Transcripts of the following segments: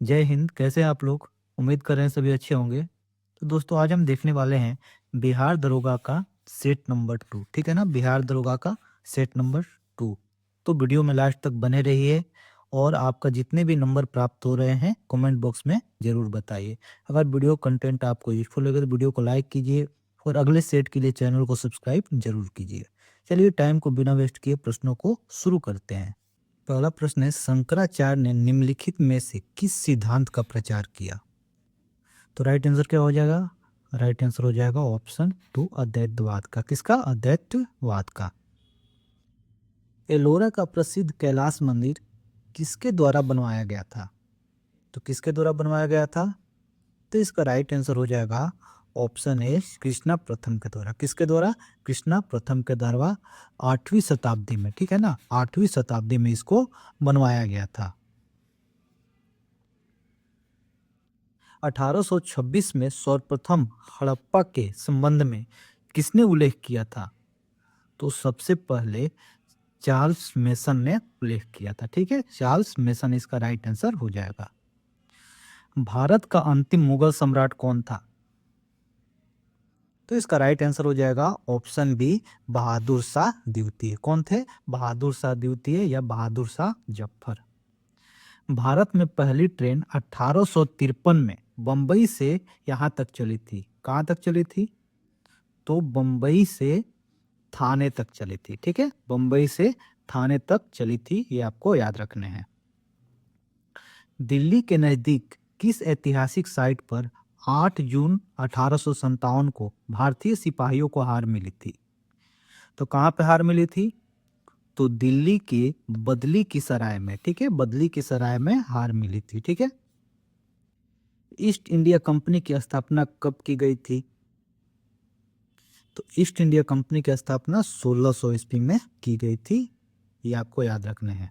जय हिंद। कैसे हैं आप लोग? उम्मीद कर रहे हैं सभी अच्छे होंगे। तो दोस्तों आज हम देखने वाले हैं बिहार दरोगा का सेट नंबर 2। ठीक है ना, बिहार दरोगा का सेट नंबर 2। तो वीडियो में लास्ट तक बने रहिए और आपका जितने भी नंबर प्राप्त हो रहे हैं कमेंट बॉक्स में ज़रूर बताइए। अगर वीडियो कंटेंट आपको यूजफुल लगे तो वीडियो को लाइक कीजिए और अगले सेट के लिए चैनल को सब्सक्राइब जरूर कीजिए। चलिए टाइम को बिना वेस्ट किए प्रश्नों को शुरू करते हैं। पहला प्रश्न है, शंकराचार्य ने निम्नलिखित में से किस सिद्धांत का प्रचार किया? तो राइट आंसर क्या हो जाएगा? राइट आंसर हो जाएगा ऑप्शन 2, अद्वैतवाद का। किसका? अद्वैतवाद का। एलोरा का प्रसिद्ध कैलाश मंदिर किसके द्वारा बनवाया गया था? तो किसके द्वारा बनवाया गया था? तो इसका राइट आंसर हो जाएगा ऑप्शन ए, कृष्णा प्रथम के द्वारा। किसके द्वारा? कृष्णा प्रथम के द्वारा 8वीं शताब्दी में। ठीक है ना, 8वीं शताब्दी में इसको बनवाया गया था। 1826 में सर्वप्रथम हड़प्पा के संबंध में किसने उल्लेख किया था? तो सबसे पहले चार्ल्स मेसन ने उल्लेख किया था। ठीक है, चार्ल्स मेसन इसका राइट आंसर हो जाएगा। भारत का अंतिम मुगल सम्राट कौन था? तो इसका राइट आंसर हो जाएगा ऑप्शन बी, बहादुर शाह द्वितीय। कौन थे? बहादुर शाह द्वितीय या बहादुर शाह जफर। भारत में पहली ट्रेन 1853 में बंबई से यहाँ तक चली थी। कहाँ तक चली थी? तो बंबई से थाने तक चली थी। ठीक है, बंबई से थाने तक चली थी, ये आपको याद रखने हैं। दिल्ली के नजदीक किस ऐतिहासिक साइट पर 8 जून 1857 को भारतीय सिपाहियों को हार मिली थी? तो कहाँ पे हार मिली थी? तो दिल्ली के बदली की सराय में। ठीक है, बदली की सराय में हार मिली थी। ठीक है। ईस्ट इंडिया कंपनी की स्थापना कब की गई थी? तो ईस्ट इंडिया कंपनी की स्थापना 1600 ईस्वी में की गई थी, ये आपको याद रखने हैं।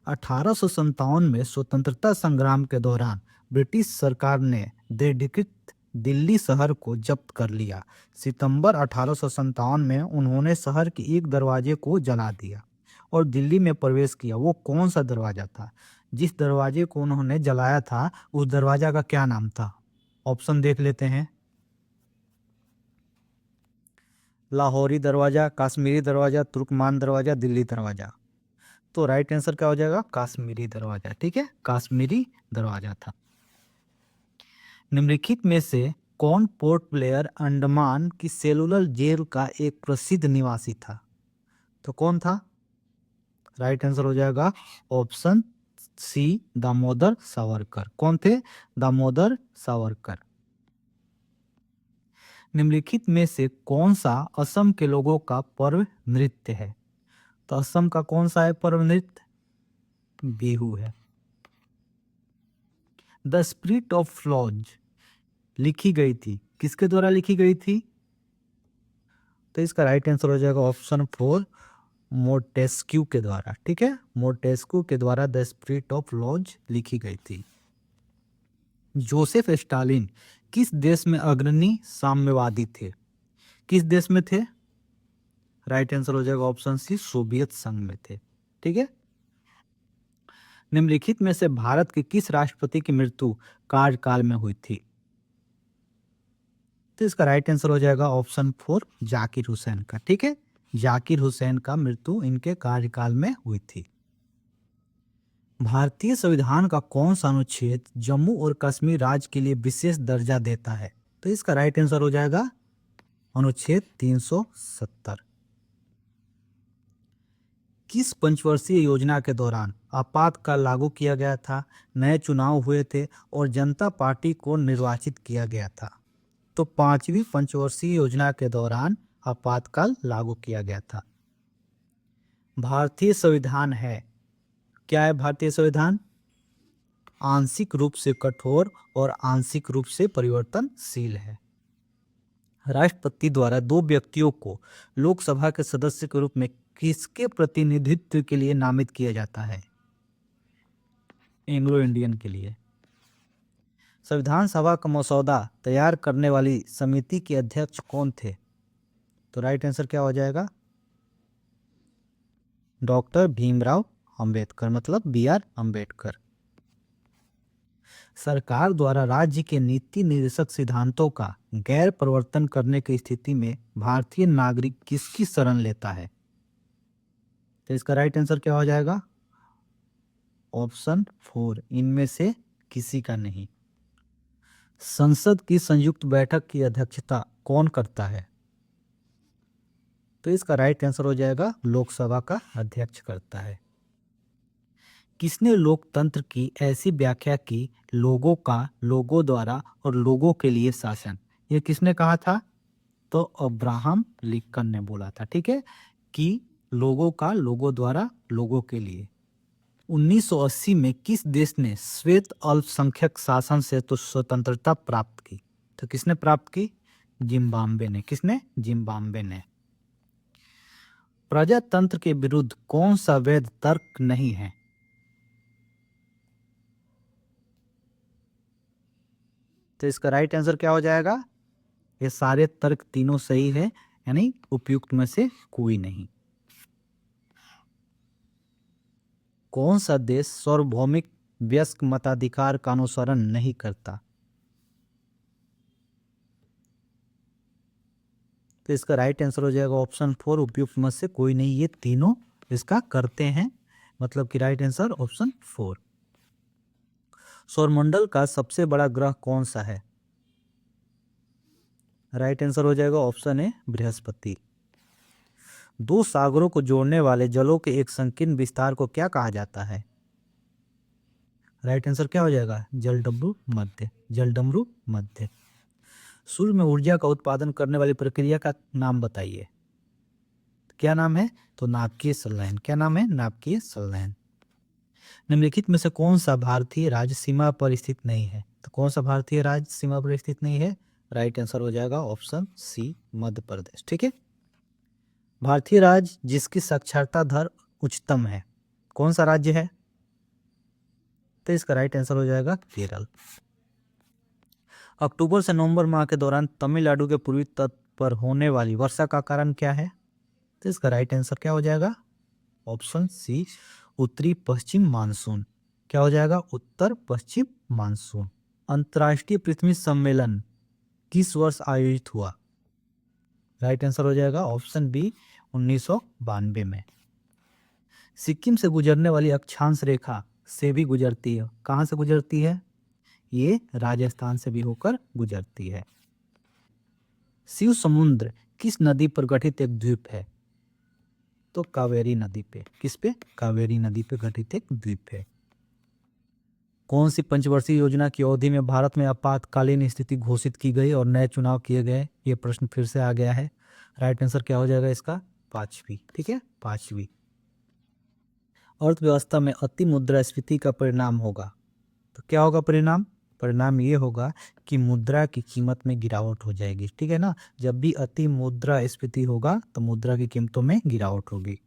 1857 में स्वतंत्रता संग्राम के दौरान ब्रिटिश सरकार ने दृढ़ीकृत दिल्ली शहर को जब्त कर लिया। सितंबर 1857 में उन्होंने शहर के एक दरवाजे को जला दिया और दिल्ली में प्रवेश किया। वो कौन सा दरवाजा था? जिस दरवाजे को उन्होंने जलाया था उस दरवाजा का क्या नाम था? ऑप्शन देख लेते हैं। लाहौरी दरवाजा, कश्मीरी दरवाजा, तुर्कमान दरवाजा, दिल्ली दरवाजा। तो राइट आंसर क्या हो जाएगा? कश्मीरी दरवाजा। ठीक है, कश्मीरी दरवाजा था। निम्नलिखित में से कौन पोर्ट ब्लेयर अंडमान की सेलुलर जेल का एक प्रसिद्ध निवासी था? तो कौन था? राइट आंसर हो जाएगा ऑप्शन सी, दामोदर सावरकर। कौन थे? दामोदर सावरकर। निम्नलिखित में से कौन सा असम के लोगों का पर्व नृत्य है? तो असम का कौन सा है पर्व नृत्य? बिहू है। द स्पिरिट ऑफ लॉज लिखी गई थी, किसके द्वारा लिखी गई थी? तो इसका राइट आंसर हो जाएगा ऑप्शन 4, मोटेस्क्यू के द्वारा। ठीक है, मोटेस्क्यू के द्वारा द स्पिरिट ऑफ लॉज लिखी गई थी। जोसेफ स्टालिन किस देश में अग्रणी साम्यवादी थे? किस देश में थे? राइट आंसर हो जाएगा ऑप्शन सी, सोवियत संघ में थे। ठीक है। निम्नलिखित में से भारत के किस राष्ट्रपति की मृत्यु कार्यकाल में हुई थी? तो इसका राइट आंसर हो जाएगा ऑप्शन 4, जाकिर हुसैन का। ठीक है, जाकिर हुसैन का मृत्यु इनके कार्यकाल में हुई थी। भारतीय संविधान का कौन सा अनुच्छेद जम्मू और कश्मीर राज्य के लिए विशेष दर्जा देता है? तो इसका राइट आंसर हो जाएगा अनुच्छेद 370। किस पंचवर्षीय योजना के दौरान आपातकाल लागू किया गया था, नए चुनाव हुए थे और जनता पार्टी को निर्वाचित किया गया था? तो 5वीं पंचवर्षीय योजना के दौरान आपातकाल लागू किया गया था। भारतीय संविधान है, क्या है भारतीय संविधान? आंशिक रूप से कठोर और आंशिक रूप से परिवर्तनशील है। राष्ट्रपति द्वारा 2 व्यक्तियों को लोकसभा के सदस्य के रूप में किसके प्रतिनिधित्व के लिए नामित किया जाता है? एंग्लो इंडियन के लिए। संविधान सभा का मसौदा तैयार करने वाली समिति के अध्यक्ष कौन थे? तो राइट आंसर क्या हो जाएगा? डॉक्टर भीमराव अंबेडकर, मतलब बी आर अंबेडकर। सरकार द्वारा राज्य के नीति निर्देशक सिद्धांतों का गैर प्रवर्तन करने की स्थिति में भारतीय नागरिक किसकी शरण लेता है? तो इसका राइट आंसर क्या हो जाएगा? ऑप्शन 4, इनमें से किसी का नहीं। संसद की संयुक्त बैठक की अध्यक्षता कौन करता है? तो इसका राइट आंसर हो जाएगा लोकसभा का अध्यक्ष करता है। किसने लोकतंत्र की ऐसी व्याख्या की, लोगों का, लोगों द्वारा और लोगों के लिए शासन? ये किसने कहा था? तो अब्राहम लिंकन ने बोला था, ठीक है, कि लोगों का, लोगों द्वारा, लोगों के लिए। 1980 में किस देश ने श्वेत अल्पसंख्यक शासन से तो स्वतंत्रता प्राप्त की? तो किसने प्राप्त की? जिम्बाब्वे ने। किसने? जिम्बाब्वे ने। प्रजातंत्र के विरुद्ध कौन सा वैध तर्क नहीं है? तो इसका राइट आंसर क्या हो जाएगा? ये सारे तर्क तीनों सही है, यानी उपयुक्त में से कोई नहीं। कौन सा देश सार्वभौमिक वयस्क मताधिकार का अनुसरण नहीं करता? तो इसका राइट आंसर हो जाएगा ऑप्शन 4, उपयुक्त में से कोई नहीं। ये तीनों इसका करते हैं, मतलब कि राइट आंसर ऑप्शन 4। सौरमंडल का सबसे बड़ा ग्रह कौन सा है? राइट आंसर हो जाएगा ऑप्शन ए, बृहस्पति। दो सागरों को जोड़ने वाले जलों के एक संकीर्ण विस्तार को क्या कहा जाता है? राइट आंसर क्या हो जाएगा? जलडमरू मध्य। जलडमरू मध्य। सूर्य में ऊर्जा का उत्पादन करने वाली प्रक्रिया का नाम बताइए। क्या नाम है? तो नाभिकीय संलयन। क्या नाम है? नाभिकीय संलयन। निम्नलिखित में से कौन सा भारतीय राज्य सीमा पर स्थित नहीं है? तो कौन सा भारतीय राज्य सीमा पर स्थित नहीं है? राइट आंसर हो जाएगा ऑप्शन सी, मध्य प्रदेश, ठीक है। भारतीय राज्य जिसकी साक्षरता दर उच्चतम है, कौन सा राज्य है? तो इसका राइट आंसर हो जाएगा केरल। अक्टूबर से नवंबर माह के दौरान तमिलनाडु के पूर्वी तट पर होने वाली वर्षा का कारण क्या है? तो इसका राइट आंसर क्या हो जाएगा? ऑप्शन सी, उत्तरी पश्चिम मानसून। क्या हो जाएगा? उत्तर पश्चिम मानसून। अंतर्राष्ट्रीय पृथ्वी सम्मेलन किस वर्ष आयोजित हुआ? राइट आंसर हो जाएगा ऑप्शन बी, 1992 में। सिक्किम से गुजरने वाली अक्षांश रेखा से भी गुजरती है, कहाँ से गुजरती है? ये राजस्थान से भी होकर गुजरती है। शिव समुद्र किस नदी पर गठित एक द्वीप है? तो कावेरी नदी पे। किस पे? कावेरी नदी पे गठित एक द्वीप है। कौन सी पंचवर्षीय योजना की अवधि में भारत में आपातकालीन स्थिति घोषित की गई और नए चुनाव किए गए? ये प्रश्न फिर से आ गया है। राइट आंसर क्या हो जाएगा इसका? 5वीं, ठीक है, 5वीं। अर्थव्यवस्था में अति मुद्रास्फीति का परिणाम होगा, तो क्या होगा परिणाम? परिणाम ये होगा कि मुद्रा की कीमत में गिरावट हो जाएगी, ठीक है ना। जब भी अति मुद्रास्फीति होगा तो मुद्रा की कीमतों में गिरावट होगी।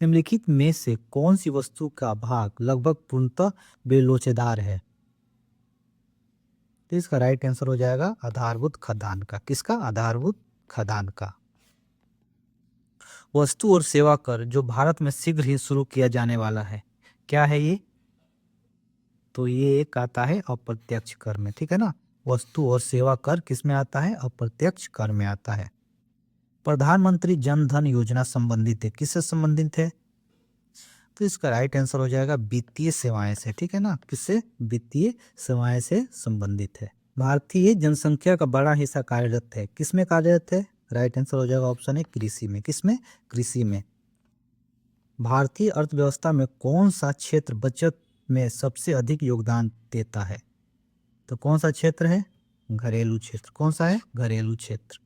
निम्नलिखित में से कौन सी वस्तु का भाग लगभग पूर्णतः बेलोचेदार है? तो इसका राइट आंसर हो जाएगा आधारभूत खदान का। किसका? आधारभूत खदान का। वस्तु और सेवा कर जो भारत में शीघ्र ही शुरू किया जाने वाला है, क्या है ये? तो ये एक आता है अप्रत्यक्ष कर में, ठीक है ना। वस्तु और सेवा कर किस में आता है? अप्रत्यक्ष कर में आता है। प्रधानमंत्री जन धन योजना संबंधित है, किससे संबंधित है? तो इसका राइट आंसर हो जाएगा वित्तीय सेवाएं से, ठीक है ना। किससे? वित्तीय सेवाएं से संबंधित है। भारतीय जनसंख्या का बड़ा हिस्सा कार्यरत है, किसमें कार्यरत है? राइट आंसर हो जाएगा ऑप्शन है, कृषि में। किसमें? कृषि में। भारतीय अर्थव्यवस्था में कौन सा क्षेत्र बचत में सबसे अधिक योगदान देता है? तो कौन सा क्षेत्र है? घरेलू क्षेत्र। कौन सा है? घरेलू क्षेत्र।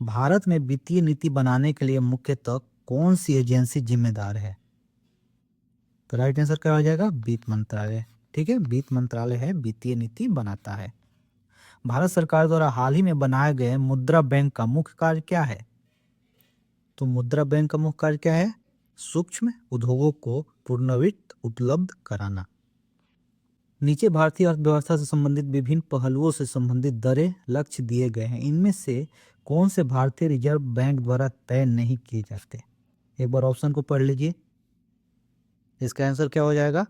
भारत में वित्तीय नीति बनाने के लिए मुख्यतः कौन सी एजेंसी जिम्मेदार है? तो राइट आंसर क्या हो जाएगा? वित्त मंत्रालय, ठीक है। वित्त मंत्रालय है, वित्तीय नीति बनाता है। भारत सरकार द्वारा हाल ही में बनाए गए मुद्रा बैंक का मुख्य कार्य क्या है? तो मुद्रा बैंक का मुख्य कार्य क्या है? सूक्ष्म उद्योगों को पूर्ण वित्त उपलब्ध कराना। नीचे भारतीय अर्थव्यवस्था से संबंधित विभिन्न पहलुओं से संबंधित दरें लक्ष्य दिए गए हैं, इनमें से कौन से भारतीय रिजर्व बैंक द्वारा तय नहीं किए जाते? एक बार ऑप्शन को पढ़ लीजिए। इसका आंसर क्या हो जाएगा?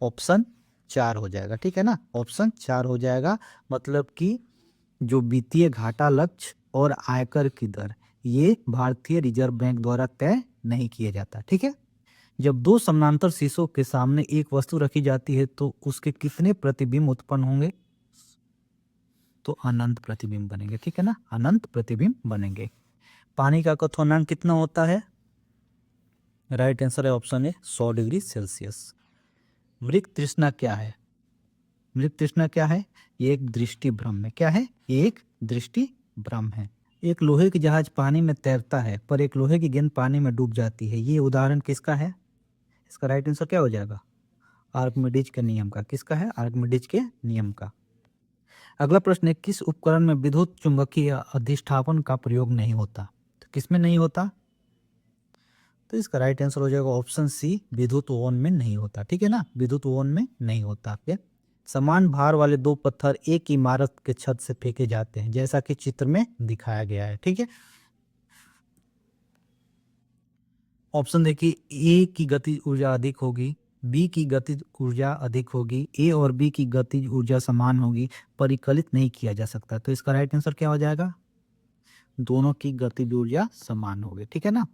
ऑप्शन 4 हो जाएगा, ठीक है ना, ऑप्शन 4 हो जाएगा। मतलब कि जो वित्तीय घाटा लक्ष्य और आयकर की दर ये भारतीय रिजर्व बैंक द्वारा तय नहीं किया जाता, ठीक है। जब दो समानांतर शीशों के सामने एक वस्तु रखी जाती है तो उसके कितने प्रतिबिंब उत्पन्न होंगे? तो अनंत प्रतिबिंब बनेंगे, ठीक है ना, अनंत प्रतिबिंब बनेंगे। पानी का क्वथनांक कितना होता है? राइट आंसर है ऑप्शन ए 100 डिग्री सेल्सियस। मृग तृष्णा क्या है? मृग तृष्णा क्या है? ये एक दृष्टि भ्रम है। क्या है? ये एक दृष्टि भ्रम है। एक लोहे की जहाज पानी में तैरता है पर एक लोहे की गेंद पानी में डूब जाती है, ये उदाहरण किसका है? इसका राइट आंसर क्या हो जाएगा? आर्किमिडीज के नियम का। किसका है? आर्किमिडीज के नियम का। अगला प्रश्न है, किस उपकरण में विद्युत चुंबकीय अधिष्ठापन का प्रयोग नहीं होता? तो किसमें नहीं होता? तो इसका राइट आंसर हो जाएगा ऑप्शन सी, विद्युत ओवन में नहीं होता, ठीक है ना, विद्युत ओवन में नहीं होता। फिर समान भार वाले दो पत्थर एक इमारत के छत से फेंके जाते हैं जैसा कि चित्र में दिखाया गया है, ठीक है। ऑप्शन देखिए, ए की गतिज ऊर्जा अधिक होगी, बी की गतिज ऊर्जा अधिक होगी, ए और बी की गतिज ऊर्जा समान होगी, परिकलित नहीं किया जा सकता। तो इसका राइट आंसर क्या हो जाएगा? दोनों की गतिज ऊर्जा समान होगी, ठीक है ना।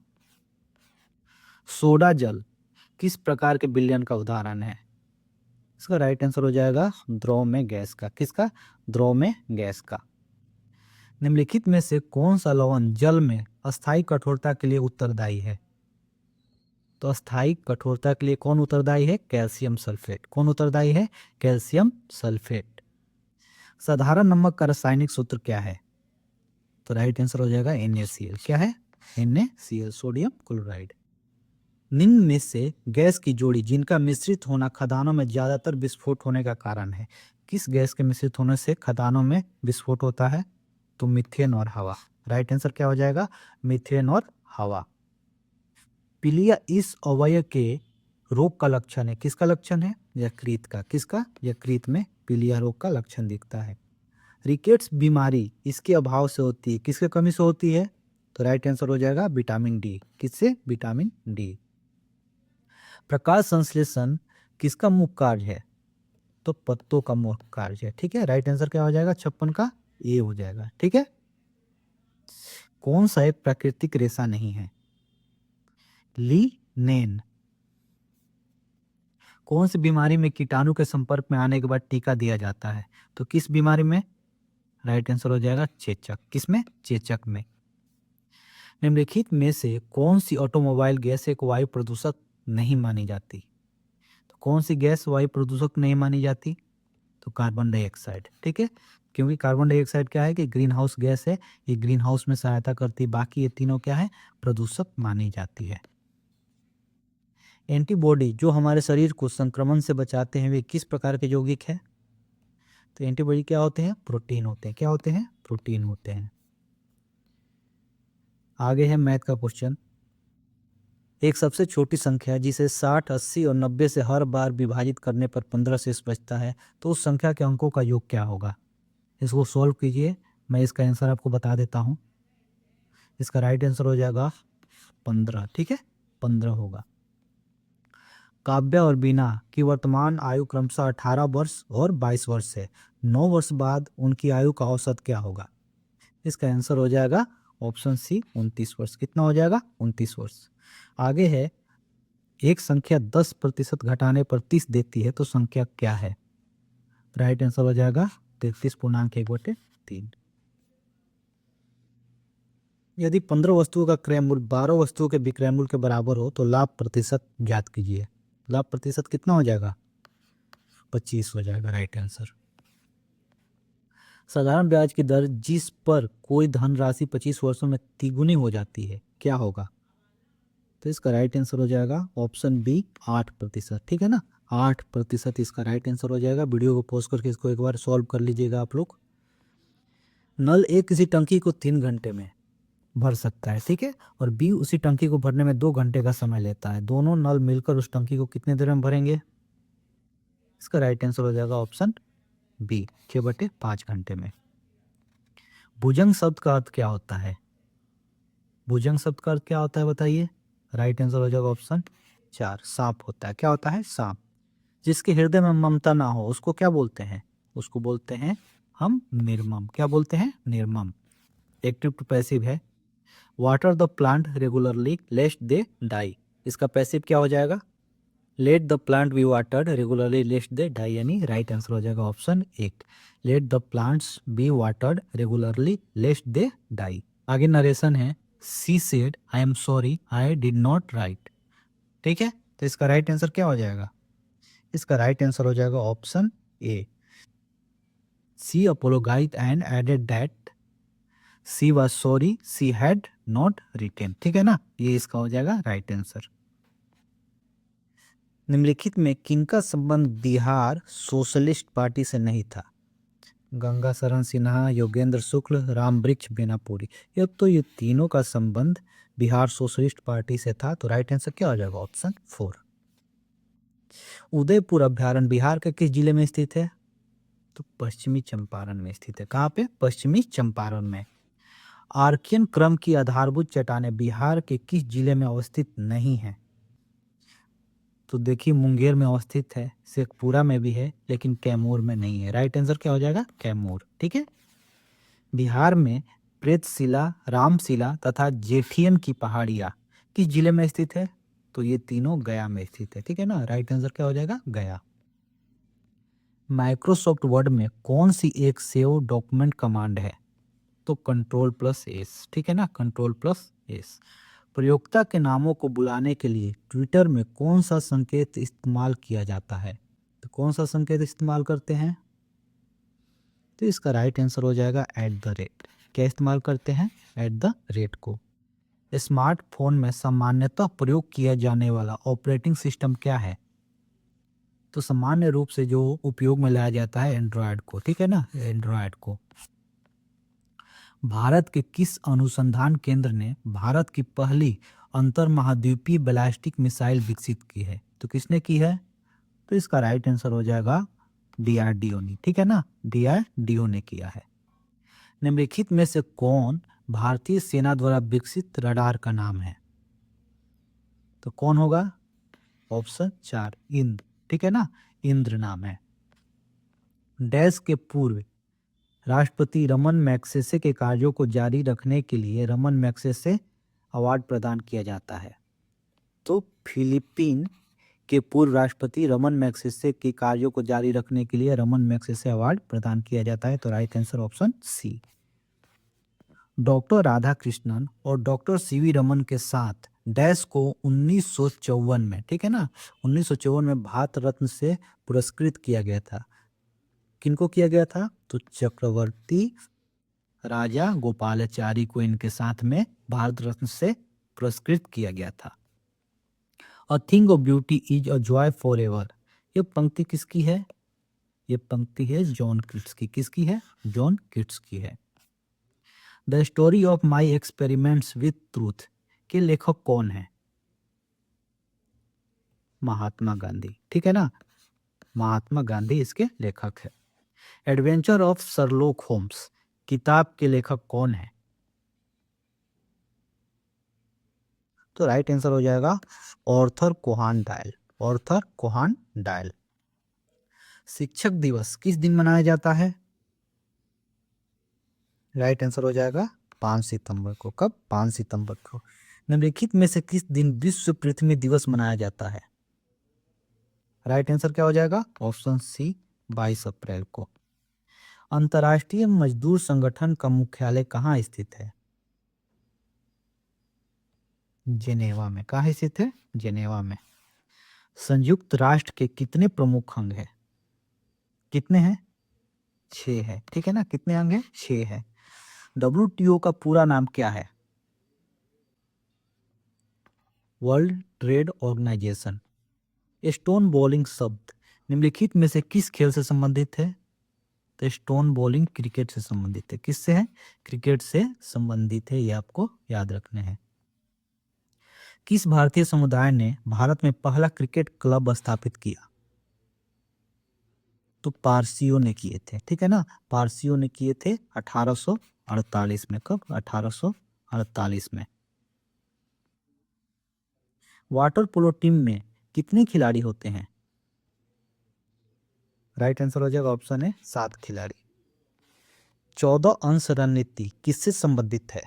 सोडा जल किस प्रकार के विलयन का उदाहरण है? इसका राइट आंसर हो जाएगा द्रव में गैस का। किसका? द्रव में गैस का। निम्नलिखित में से कौन सा लवण जल में अस्थायी कठोरता के लिए उत्तरदायी है? तो अस्थायी कठोरता के लिए कौन उत्तरदायी है? Calcium sulphate. कौन उत्तरदायी है? Calcium sulphate. साधारण नमक का रासायनिक सूत्र क्या है? तो राइट आंसर हो जाएगा NaCl। क्या है? NaCl, sodium chloride. निम्न में से गैस की जोड़ी जिनका मिश्रित होना खदानों में ज्यादातर विस्फोट होने का कारण है, किस गैस के मिश्रित होने से खदानों में विस्फोट होता है? तो मीथेन और हवा। राइट आंसर क्या हो जाएगा? मीथेन और हवा। पीलिया इस अवयव के रोग का लक्षण है। किसका लक्षण है? यकृत का। किसका? यकृत में पीलिया रोग का लक्षण दिखता है। रिकेट्स बीमारी इसके अभाव से होती है, किसके कमी से होती है? तो राइट आंसर हो जाएगा विटामिन डी। किससे? Vitamin D. प्रकाश संश्लेषण किसका मुख्य कार्य है? तो पत्तों का मुख्य कार्य है, ठीक है। राइट आंसर क्या हो जाएगा? 56 का ए हो जाएगा, ठीक है। कौन सा एक प्राकृतिक रेशा नहीं है? लिनेन। कौन सी बीमारी में कीटाणु के संपर्क में आने के बाद टीका दिया जाता है? तो किस बीमारी में? राइट आंसर हो जाएगा चेचक। किसमें? चेचक में। निम्नलिखित में से कौन सी ऑटोमोबाइल गैस एक वायु प्रदूषक नहीं मानी जाती? तो कौन सी गैस वायु प्रदूषक नहीं मानी जाती? तो कार्बन डाइऑक्साइड, ठीक है। क्योंकि कार्बन डाइऑक्साइड क्या है कि ग्रीन हाउस गैस है, ये ग्रीन हाउस में सहायता करती है। बाकी ये तीनों क्या है? प्रदूषक मानी जाती है। एंटीबॉडी जो हमारे शरीर को संक्रमण से बचाते हैं वे किस प्रकार के यौगिक है? तो एंटीबॉडी क्या होते हैं? प्रोटीन होते हैं। क्या होते हैं? प्रोटीन होते हैं। आगे है मैथ का क्वेश्चन। एक सबसे छोटी संख्या जिसे 60, 80 और 90 से हर बार विभाजित करने पर 15 शेष बचता है, तो उस संख्या के अंकों का योग क्या होगा? इसको सॉल्व कीजिए, मैं इसका आंसर आपको बता देता हूँ। इसका राइट आंसर हो जाएगा 15, ठीक है, 15 होगा। काव्या और बीना की वर्तमान आयु क्रमशः 18 वर्ष और 22 वर्ष है। 9 वर्ष बाद उनकी आयु का औसत क्या होगा? इसका आंसर हो जाएगा ऑप्शन सी 29 वर्ष। कितना हो जाएगा? 29 वर्ष। आगे है, एक संख्या 10% घटाने पर 30 देती है तो संख्या क्या है? राइट आंसर हो जाएगा 33.1/3। यदि 15 वस्तुओं का क्रय मूल्य 12 वस्तुओं के विक्रय मूल्य के बराबर हो तो लाभ प्रतिशत ज्ञात कीजिए। लाभ प्रतिशत कितना हो जाएगा? 25 हो जाएगा। Right answer. साधारण ब्याज की दर जिस पर कोई धनराशि 25 वर्षों में तिगुनी हो जाती है क्या होगा? तो इसका राइट आंसर हो जाएगा ऑप्शन बी 8%, ठीक है ना, 8% इसका राइट आंसर हो जाएगा। वीडियो को पॉज करके इसको एक बार सॉल्व कर लीजिएगा आप लोग। नल ए किसी टंकी को 3 घंटे में भर सकता है, ठीक है, और बी उसी टंकी को भरने में 2 घंटे का समय लेता है। दोनों नल मिलकर उस टंकी को कितने देर में भरेंगे? इसका राइट आंसर हो जाएगा ऑप्शन बी 6/5 घंटे में। भुजंग शब्द का अर्थ क्या होता है? भुजंग शब्द का अर्थ क्या होता है बताइए? राइट आंसर हो जाएगा ऑप्शन 4 सांप होता है। क्या होता है? सांप। जिसके हृदय में ममता ना हो उसको क्या बोलते हैं? उसको बोलते हैं हम निर्मम। क्या बोलते हैं? निर्मम। एक्टिव टू पैसिव है। Water the plant regularly lest they die, इसका पैसिव क्या हो जाएगा? Let the plant be watered regularly lest they die, यानी राइट आंसर हो जाएगा option 1। Let the plants be watered regularly lest they die. आगे narration है, she said I am sorry I did not write. ठीक है, तो इसका right answer क्या हो जाएगा? इसका राइट आंसर हो जाएगा option A. She apologised and added that she was sorry she had not written. ठीक है ना, ये इसका हो जाएगा राइट आंसर। निम्नलिखित में किनका संबंध बिहार सोशलिस्ट पार्टी से नहीं था? गंगा शरण सिन्हा, योगेंद्र शुक्ल, राम वृक्ष बेनापुरी। ये तीनों का संबंध बिहार सोशलिस्ट पार्टी से था, तो राइट आंसर क्या हो जाएगा? ऑप्शन 4। उदयपुर अभ्यारण्य बिहार के किस जिले में स्थित है? तो पश्चिमी चंपारण में स्थित है। कहाँ पे? पश्चिमी चंपारण में। आर्कियन क्रम की आधारभूत चट्टानें बिहार के किस जिले में अवस्थित नहीं है? तो देखिए मुंगेर में अवस्थित है, शेखपुरा में भी है, लेकिन कैमूर में नहीं है। राइट आंसर क्या हो जाएगा? कैमूर। ठीक है। बिहार में प्रेतशिला, रामशिला तथा जेठियन की पहाड़ियाँ किस जिले में स्थित है? तो ये तीनों गया में स्थित है। ठीक है ना, राइट आंसर क्या हो जाएगा? गया। माइक्रोसॉफ्ट वर्ड में कौन सी एक सेव डॉक्यूमेंट कमांड है? तो Ctrl+S। ठीक है ना, Ctrl+S। प्रयोक्ता के नामों को बुलाने के लिए ट्विटर में कौन सा संकेत इस्तेमाल किया जाता है? तो कौन सा संकेत इस्तेमाल करते हैं? तो इसका राइट आंसर हो जाएगा @। क्या इस्तेमाल करते हैं? @ को। स्मार्टफोन में सामान्यतः प्रयोग किया जाने वाला ऑपरेटिंग सिस्टम क्या है? तो सामान्य रूप से जो उपयोग में लाया जाता है एंड्रॉयड को। ठीक है ना, एंड्रॉयड को। भारत के किस अनुसंधान केंद्र ने भारत की पहली अंतर्महाद्वीपीय बैलिस्टिक मिसाइल विकसित की है? तो किसने की है? तो इसका राइट आंसर हो जाएगा DRDO ने। ठीक है ना, DRDO ने किया है। निम्नलिखित में से कौन भारतीय सेना द्वारा विकसित रडार का नाम है? तो कौन होगा? ऑप्शन 4 इंद्र। ठीक है ना, इंद्र नाम है। डैश के पूर्व राष्ट्रपति रमन मैग्सेसे के कार्यों को जारी रखने के लिए रमन मैग्सेसे अवार्ड प्रदान किया जाता है। तो फिलीपीन के पूर्व राष्ट्रपति रमन मैग्सेसे के कार्यों को जारी रखने के लिए रमन मैग्सेसे अवार्ड प्रदान किया जाता है, तो right answer option C. Doctor Radhakrishnan और डॉक्टर CV रमन के साथ डैश को 1954 में, ठीक है ना, 1954 में भारत रत्न से पुरस्कृत किया गया था। किनको किया गया था? तो चक्रवर्ती राजा गोपालाचारी को इनके साथ में भारत रत्न से पुरस्कृत किया गया था। A thing of beauty is a joy for ever, ये पंक्ति किसकी है? ये पंक्ति है जॉन किट्स की। किसकी है? जॉन किट्स की है। The story of my experiments with truth के लेखक कौन है? महात्मा गांधी। ठीक है ना, महात्मा गांधी इसके लेखक है। एडवेंचर ऑफ शर्लॉक होम्स किताब के लेखक कौन है? तो राइट आंसर हो जाएगा Arthur Conan Doyle. Arthur Conan Doyle. शिक्षक दिवस किस दिन मनाया जाता है? राइट आंसर हो जाएगा 5 सितंबर को। कब? 5 सितंबर को। निम्नलिखित में से किस दिन विश्व पृथ्वी दिवस मनाया जाता है? राइट आंसर क्या हो जाएगा? ऑप्शन सी 22 अप्रैल को। अंतर्राष्ट्रीय मजदूर संगठन का मुख्यालय कहाँ स्थित है? जेनेवा में। कहाँ स्थित है? जेनेवा में। संयुक्त राष्ट्र के कितने प्रमुख अंग हैं? कितने हैं? 6 है। ठीक है ना, कितने अंग हैं? 6 है। WTO का पूरा नाम क्या है? World Trade Organization. Stone bowling शब्द निम्नलिखित में से किस खेल से संबंधित है? तो स्टोन बॉलिंग क्रिकेट से संबंधित है। किससे है? क्रिकेट से संबंधित है, ये आपको याद रखने हैं। किस भारतीय समुदाय ने भारत में पहला क्रिकेट क्लब स्थापित किया? तो पारसियों ने किए थे। ठीक है ना, पारसियों ने किए थे 1848 में। कब? 1848 में। वाटर पोलो टीम में कितने खिलाड़ी होते हैं? राइट आंसर हो जाएगा ऑप्शन है 7 खिलाड़ी। 14 अंश रणनीति किससे संबंधित है?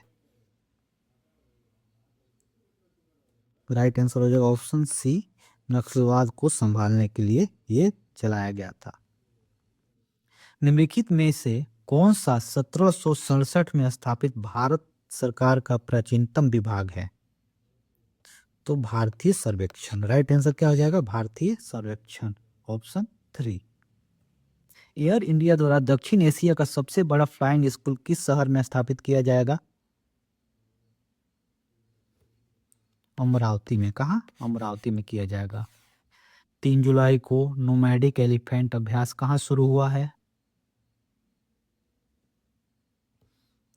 राइट आंसर हो जाएगा ऑप्शन सी, नक्सलवाद को संभालने के लिए ये चलाया गया था। निम्नलिखित में से कौन सा 1767 में स्थापित भारत सरकार का प्राचीनतम विभाग है? तो भारतीय सर्वेक्षण। राइट आंसर क्या हो जाएगा? भारतीय सर्वेक्षण, ऑप्शन 3। एयर इंडिया द्वारा दक्षिण एशिया का सबसे बड़ा फ्लाइंग स्कूल किस शहर में स्थापित किया जाएगा? अमरावती में। कहाँ? अमरावती में किया जाएगा। 3 जुलाई को नोमैडिक एलिफेंट अभ्यास कहाँ शुरू हुआ है?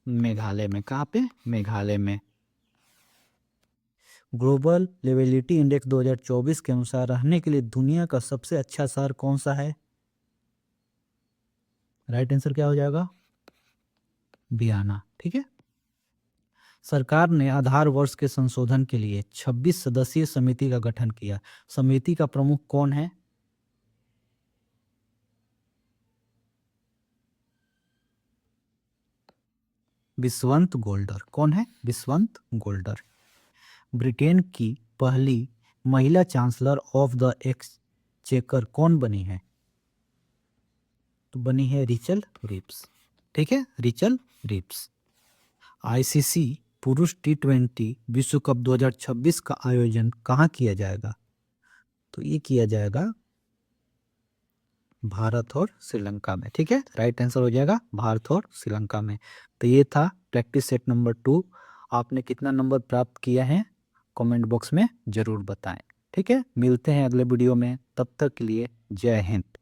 मेघालय में। कहाँ पे? मेघालय में। ग्लोबल लिवेबिलिटी इंडेक्स 2024 के अनुसार रहने के लिए दुनिया का सबसे अच्छा शहर कौन सा है? राइट आंसर क्या हो जाएगा? वियना। ठीक है। सरकार ने आधार वर्ष के संशोधन के लिए 26 सदस्यीय समिति का गठन किया। समिति का प्रमुख कौन है? विश्वंत गोल्डर। कौन है? विश्वंत गोल्डर। ब्रिटेन की पहली महिला चांसलर ऑफ द एक्सचेकर कौन बनी है? तो बनी है रिचल रिप्स। ठीक है, रिचल रिप्स। आईसीसी पुरुष टी20 विश्व कप 2026 का आयोजन कहाँ किया जाएगा? तो ये किया जाएगा भारत और श्रीलंका में। ठीक है, राइट आंसर हो जाएगा भारत और श्रीलंका में। तो ये था प्रैक्टिस सेट नंबर 2। आपने कितना नंबर प्राप्त किया है कमेंट बॉक्स में जरूर बताएं। ठीक है, मिलते हैं अगले वीडियो में, तब तक के लिए जय हिंद।